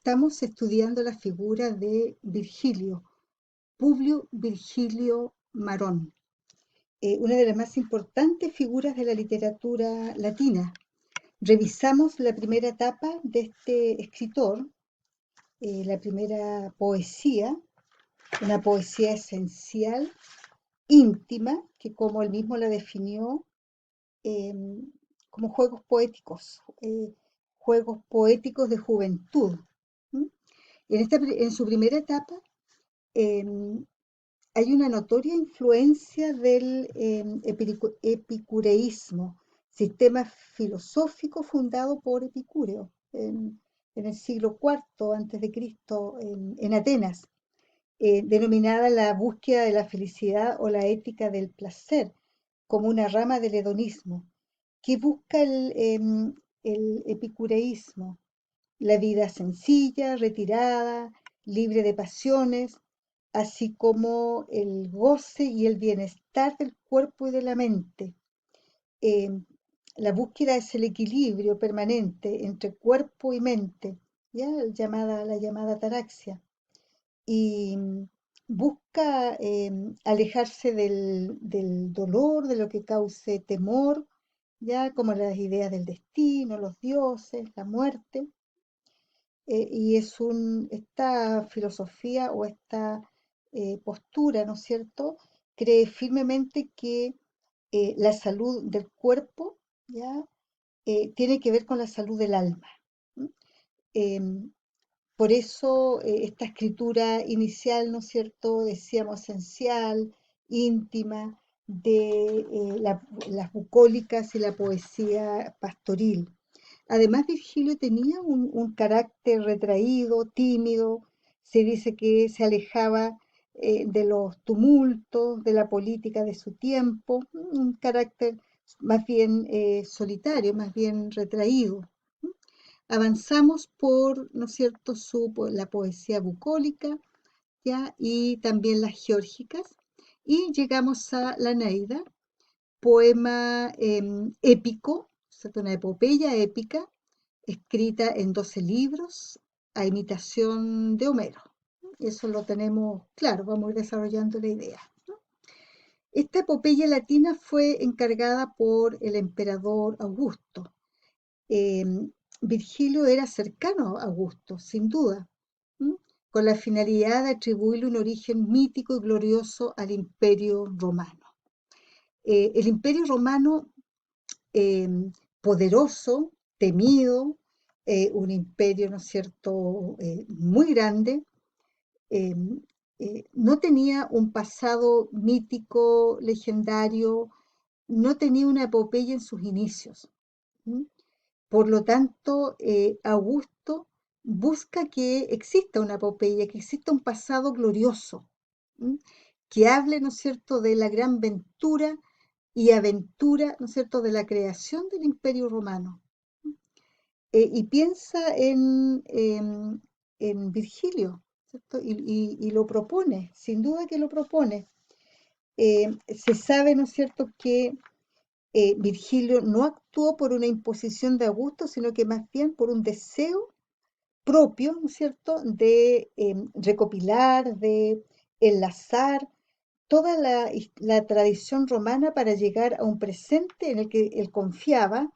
estamos estudiando la figura de Virgilio, Publio Virgilio Marón, una de las más importantes figuras de la literatura latina. Revisamos la primera etapa de este escritor, la primera poesía, una poesía esencial, íntima, que como él mismo la definió, eh, como juegos poéticos de juventud. ¿Mm? En su primera etapa eh, hay una notoria influencia del epicureísmo, sistema filosófico fundado por Epicúreo en el siglo IV antes de Cristo en Atenas, denominada la búsqueda de la felicidad o la ética del placer, como una rama del hedonismo, que busca el epicureísmo, la vida sencilla, retirada, libre de pasiones, así como el goce y el bienestar del cuerpo y de la mente. Eh, la búsqueda es el equilibrio permanente entre cuerpo y mente, ¿ya? La llamada ataraxia. Y busca alejarse del dolor, de lo que cause temor, ya como las ideas del destino, los dioses, la muerte. Y esta filosofía o esta postura, ¿no es cierto?, cree firmemente que la salud del cuerpo, ¿ya?, tiene que ver con la salud del alma. ¿M? Em, por eso esta escritura inicial, ¿no es cierto?, decíamos esencial, íntima, de las bucólicas y la poesía pastoril. Además, Virgilio tenía un carácter retraído, tímido, se dice que se alejaba de los tumultos, de la política de su tiempo, un carácter más bien solitario, más bien retraído. Avanzamos por, ¿no es cierto?, la poesía bucólica, ¿ya?, y también las geórgicas, y llegamos a la Neida, poema épico, ¿cierto?, una epopeya épica, escrita en 12 libros, a imitación de Homero. Eso lo tenemos claro, vamos a ir desarrollando la idea, ¿no? Esta epopeya latina fue encargada por el emperador Augusto. Eh, Virgilio era cercano a Augusto, sin duda, ¿m? Con la finalidad de atribuirle un origen mítico y glorioso al Imperio Romano. El Imperio Romano, eh, poderoso, temido, un imperio, ¿no es cierto?, muy grande, eh, no tenía un pasado mítico, legendario, no tenía una epopeya en sus inicios. ¿M? Por lo tanto, Augusto busca que exista una epopeya, que exista un pasado glorioso, ¿m? Que hable, ¿no es cierto?, de la gran ventura y aventura, ¿no es cierto?, de la creación del Imperio Romano. Y piensa en Virgilio, ¿cierto? Y lo propone, sin duda que lo propone. Se sabe, ¿no es cierto?, que Virgilio no actuó por una imposición de Augusto, sino que más bien por un deseo propio, ¿no es cierto?, de recopilar, de enlazar toda la tradición romana para llegar a un presente en el que él confiaba,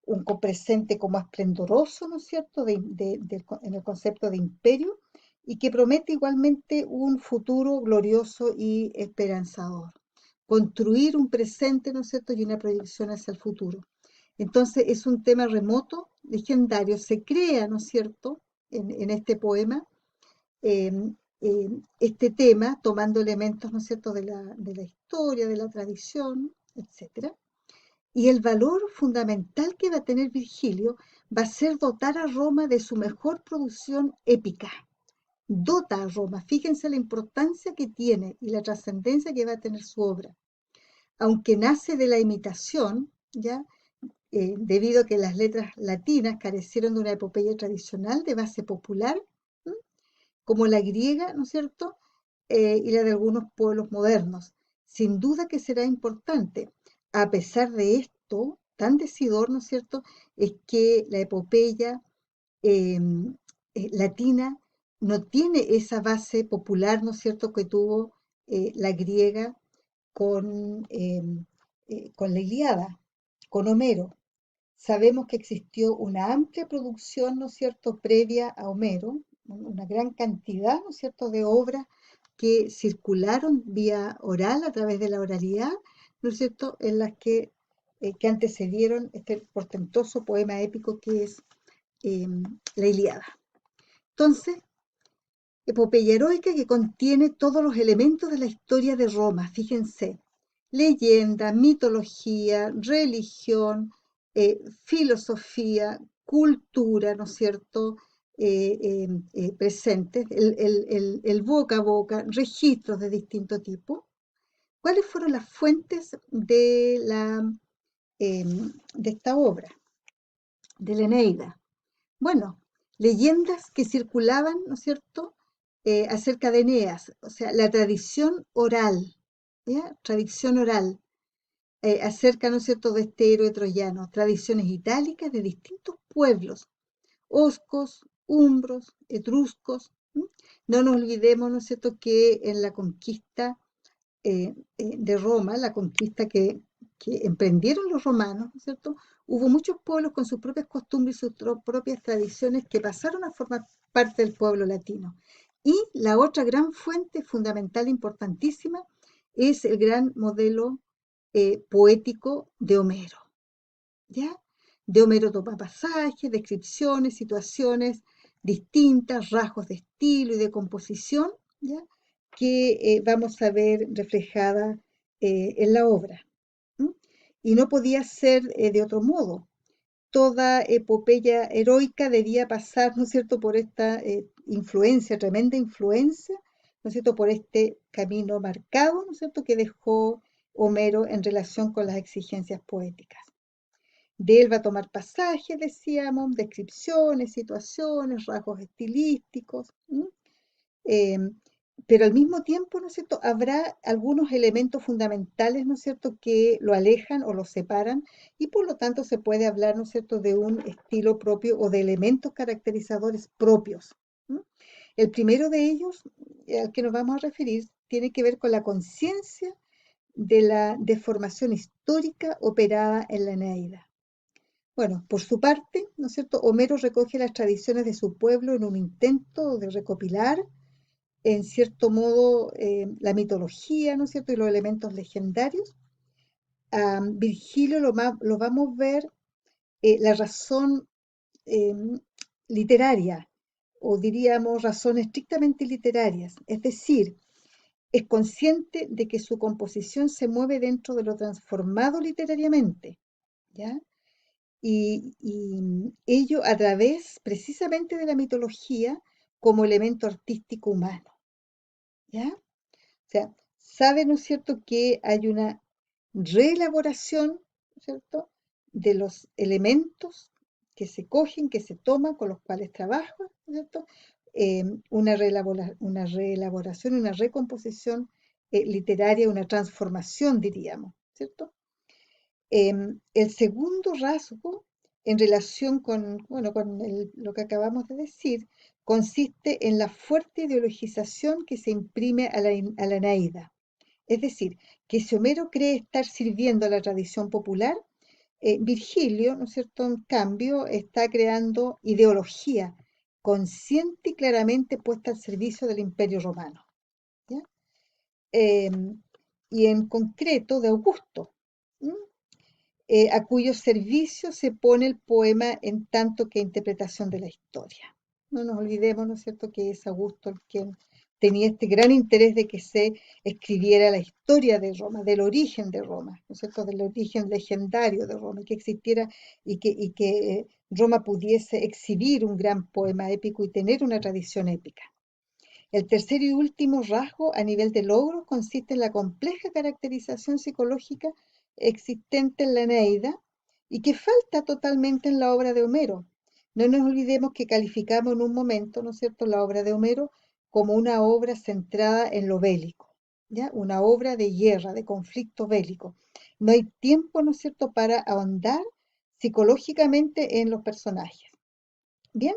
un presente como esplendoroso, ¿no es cierto?, en el concepto de imperio, y que promete igualmente un futuro glorioso y esperanzador. Construir un presente, ¿no es cierto?, y una proyección hacia el futuro. Entonces es un tema remoto, legendario, se crea, ¿no es cierto?, en este poema, eh, este tema, tomando elementos, ¿no es cierto?, de la historia, de la tradición, etcétera. Y el valor fundamental que va a tener Virgilio va a ser dotar a Roma de su mejor producción épica. Dota a Roma, fíjense la importancia que tiene y la trascendencia que va a tener su obra. Aunque nace de la imitación, ¿ya? Debido a que las letras latinas carecieron de una epopeya tradicional de base popular, ¿m?, como la griega, ¿no es cierto?, y la de algunos pueblos modernos. Sin duda que será importante. A pesar de esto, tan decidor, ¿no es cierto?, es que la epopeya eh, latina no tiene esa base popular, ¿no es cierto?, que tuvo la griega con la Ilíada, con Homero. Sabemos que existió una amplia producción, ¿no es cierto?, previa a Homero, una gran cantidad, ¿no es cierto?, de obras que circularon vía oral, a través de la oralidad, ¿no es cierto?, en las que antecedieron este portentoso poema épico que es la Ilíada. Entonces, epopeya heroica que contiene todos los elementos de la historia de Roma, fíjense, leyenda, mitología, religión, filosofía, cultura, ¿no es cierto?, presentes, el boca a boca, registros de distinto tipo. ¿Cuáles fueron las fuentes de esta obra, de la Eneida? Bueno, leyendas que circulaban, ¿no es cierto?, acerca de Eneas, o sea, la tradición oral, ¿ya? Tradición oral, acerca, ¿no es cierto?, de este héroe troyano, tradiciones itálicas de distintos pueblos, oscos, umbros, etruscos. No nos olvidemos, ¿no es cierto?, que en la conquista de Roma, la conquista que emprendieron los romanos, ¿no es cierto? Hubo muchos pueblos con sus propias costumbres y sus propias tradiciones que pasaron a formar parte del pueblo latino. Y la otra gran fuente fundamental, importantísima, es el gran modelo poético de Homero, ¿ya? De Homero toma pasajes, descripciones, situaciones distintas, rasgos de estilo y de composición, ¿ya?, que vamos a ver reflejada en la obra. ¿M? Y no podía ser de otro modo. Toda epopeya heroica debía pasar, ¿no es cierto?, por esta influencia, tremenda influencia, ¿no es cierto?, por este camino marcado, ¿no es cierto?, que dejó Homero en relación con las exigencias poéticas. De él va a tomar pasajes, decíamos, descripciones, situaciones, rasgos estilísticos, eh, pero al mismo tiempo, ¿no es cierto?, habrá algunos elementos fundamentales, ¿no es cierto?, que lo alejan o lo separan y por lo tanto se puede hablar, ¿no es cierto?, de un estilo propio o de elementos caracterizadores propios. ¿M? El primero de ellos, al que nos vamos a referir, tiene que ver con la conciencia de la deformación histórica operada en la Eneida. Bueno, por su parte, ¿no es cierto?, Homero recoge las tradiciones de su pueblo en un intento de recopilar, en cierto modo, la mitología, ¿no es cierto?, y los elementos legendarios. A Virgilio lo vamos a ver la razón literaria, o diríamos razones estrictamente literarias, es decir, es consciente de que su composición se mueve dentro de lo transformado literariamente, ¿ya? Y ello a través precisamente de la mitología como elemento artístico humano, ¿ya? O sea, sabe, ¿no es cierto?, que hay una reelaboración, ¿no es cierto?, de los elementos que se cogen, que se toman, con los cuales trabaja, ¿no es cierto?, una reelaboración, una recomposición literaria, una transformación, diríamos, ¿cierto? El segundo rasgo, en relación con, bueno, lo que acabamos de decir, consiste en la fuerte ideologización que se imprime a la Eneida. Es decir, que si Homero cree estar sirviendo a la tradición popular, Virgilio, ¿no es cierto?, en cambio, está creando ideología consciente y claramente puesta al servicio del Imperio Romano, ¿ya? Y en concreto de Augusto. ¿M? A cuyo servicio se pone el poema en tanto que interpretación de la historia. No nos olvidemos, ¿no es cierto?, que es Augusto el quien tenía este gran interés de que se escribiera la historia de Roma, del origen de Roma, ¿no es cierto?, del origen legendario de Roma, que existiera y que Roma pudiese exhibir un gran poema épico y tener una tradición épica. El tercer y último rasgo a nivel de logros consiste en la compleja caracterización psicológica existente en la Eneida y que falta totalmente en la obra de Homero. No nos olvidemos que calificamos en un momento, ¿no es cierto?, la obra de Homero como una obra centrada en lo bélico, ¿ya? Una obra de guerra, de conflicto bélico. No hay tiempo, ¿no es cierto?, para ahondar psicológicamente en los personajes. Bien,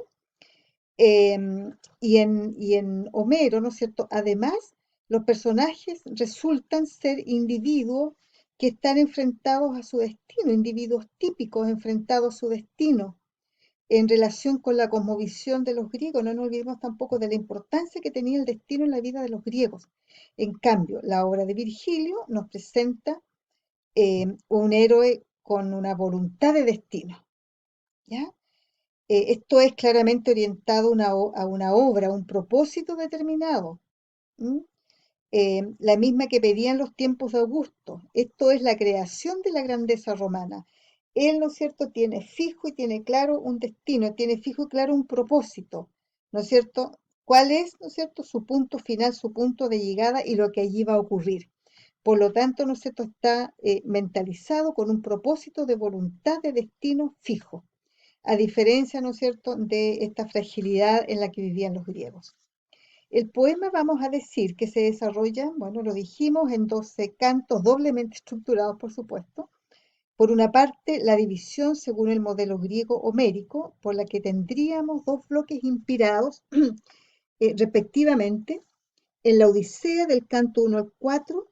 Y en Homero, ¿no es cierto? Además, los personajes resultan ser individuos que están enfrentados a su destino, individuos típicos enfrentados a su destino en relación con la cosmovisión de los griegos. No nos olvidemos tampoco de la importancia que tenía el destino en la vida de los griegos. En cambio, la obra de Virgilio nos presenta un héroe con una voluntad de destino, ¿ya? Esto es claramente orientado a una obra, a un propósito determinado, ¿m? La misma que pedían los tiempos de Augusto. Esto es la creación de la grandeza romana. Él, ¿no es cierto?, tiene fijo y tiene claro un destino, tiene fijo y claro un propósito, ¿no es cierto? ¿Cuál es, no es cierto?, su punto final, su punto de llegada y lo que allí va a ocurrir. Por lo tanto, ¿no es cierto?, está mentalizado con un propósito de voluntad de destino fijo, a diferencia, ¿no es cierto?, de esta fragilidad en la que vivían los griegos. El poema, vamos a decir, que se desarrolla, bueno, lo dijimos, en 12 cantos doblemente estructurados, por supuesto. Por una parte, la división según el modelo griego homérico, por la que tendríamos dos bloques inspirados, respectivamente, en la Odisea del canto 1 al 4,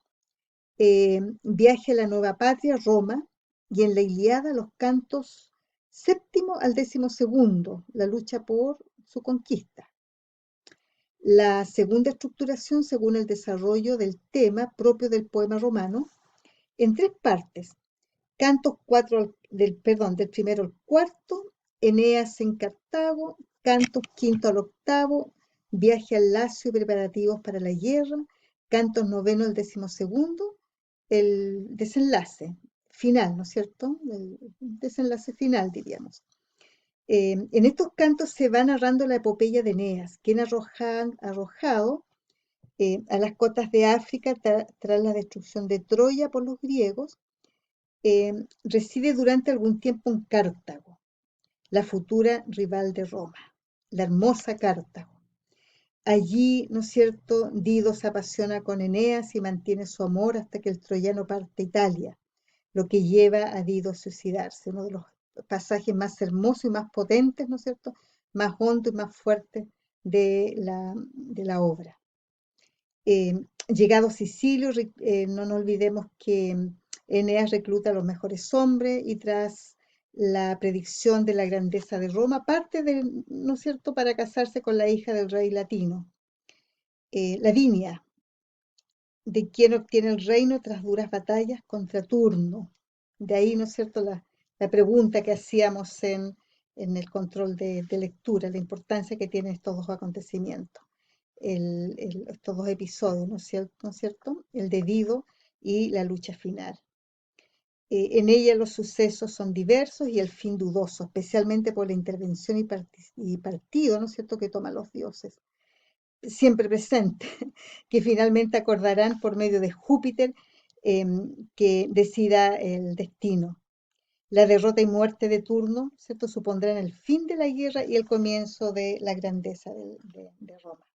Viaje a la nueva patria, Roma, y en la Ilíada los cantos séptimo al 12º, la lucha por su conquista. La segunda estructuración según el desarrollo del tema propio del poema romano, en tres partes. Cantos 4 del primero al cuarto, Eneas en Cartago, cantos quinto al octavo, viaje al Lacio y preparativos para la guerra, cantos noveno al 12º, el desenlace final, ¿no es cierto? El desenlace final, diríamos. En estos cantos se va narrando la epopeya de Eneas, quien arrojado a las costas de África tras la destrucción de Troya por los griegos, reside durante algún tiempo en Cartago, la futura rival de Roma, la hermosa Cartago. Allí, ¿no es cierto?, Dido se apasiona con Eneas y mantiene su amor hasta que el troyano parte a Italia, lo que lleva a Dido a suicidarse, uno de los pasajes más hermosos y más potentes, ¿no es cierto?, más hondos y más fuertes de la obra. Llegado a Sicilio, no nos olvidemos que Eneas recluta a los mejores hombres y tras la predicción de la grandeza de Roma, parte, ¿no es cierto?, para casarse con la hija del rey latino, Lavinia, de quien obtiene el reino tras duras batallas contra Turno. De ahí, ¿no es cierto?, la pregunta que hacíamos en el control de lectura, la importancia que tienen estos dos acontecimientos, estos dos episodios, ¿no es cierto?, el de Dido y la lucha final. En ella los sucesos son diversos y el fin dudoso, especialmente por la intervención y partido, ¿no es cierto?, que toman los dioses, siempre presentes, que finalmente acordarán por medio de Júpiter que decida el destino. La derrota y muerte de Turno, ¿cierto?, supondrán el fin de la guerra y el comienzo de la grandeza de Roma.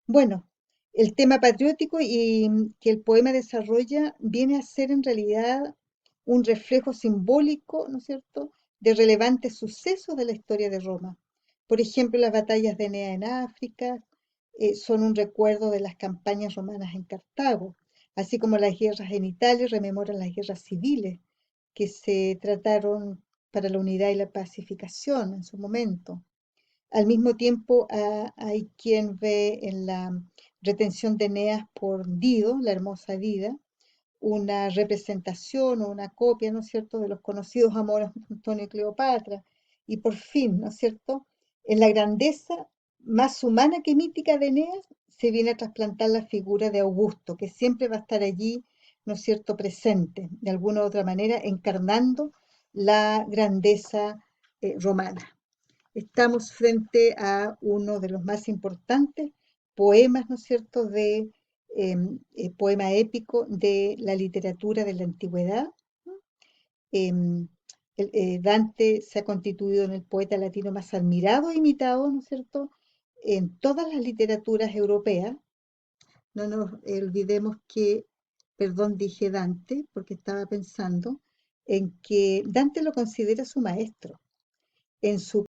Bueno, el tema patriótico y que el poema desarrolla viene a ser en realidad un reflejo simbólico, ¿no es cierto?, de relevantes sucesos de la historia de Roma. Por ejemplo, las batallas de Enea en África son un recuerdo de las campañas romanas en Cartago, así como las guerras en Italia rememoran las guerras civiles que se trataron para la unidad y la pacificación en su momento. Al mismo tiempo, hay quien ve en la retención de Eneas por Dido, la hermosa Dida, una representación o una copia, ¿no es cierto?, de los conocidos amores de Antonio y Cleopatra. Y por fin, ¿no es cierto?, en la grandeza más humana que mítica de Eneas se viene a trasplantar la figura de Augusto, que siempre va a estar allí, ¿no es cierto?, presente, de alguna u otra manera, encarnando la grandeza romana. Estamos frente a uno de los más importantes poemas, ¿no es cierto?, poema épico de la literatura de la antigüedad. Em, Dante se ha constituido en el poeta latino más admirado e imitado, ¿no es cierto?, en todas las literaturas europeas. No nos olvidemos que, perdón, dije Dante, porque estaba pensando en que Dante lo considera su maestro. En su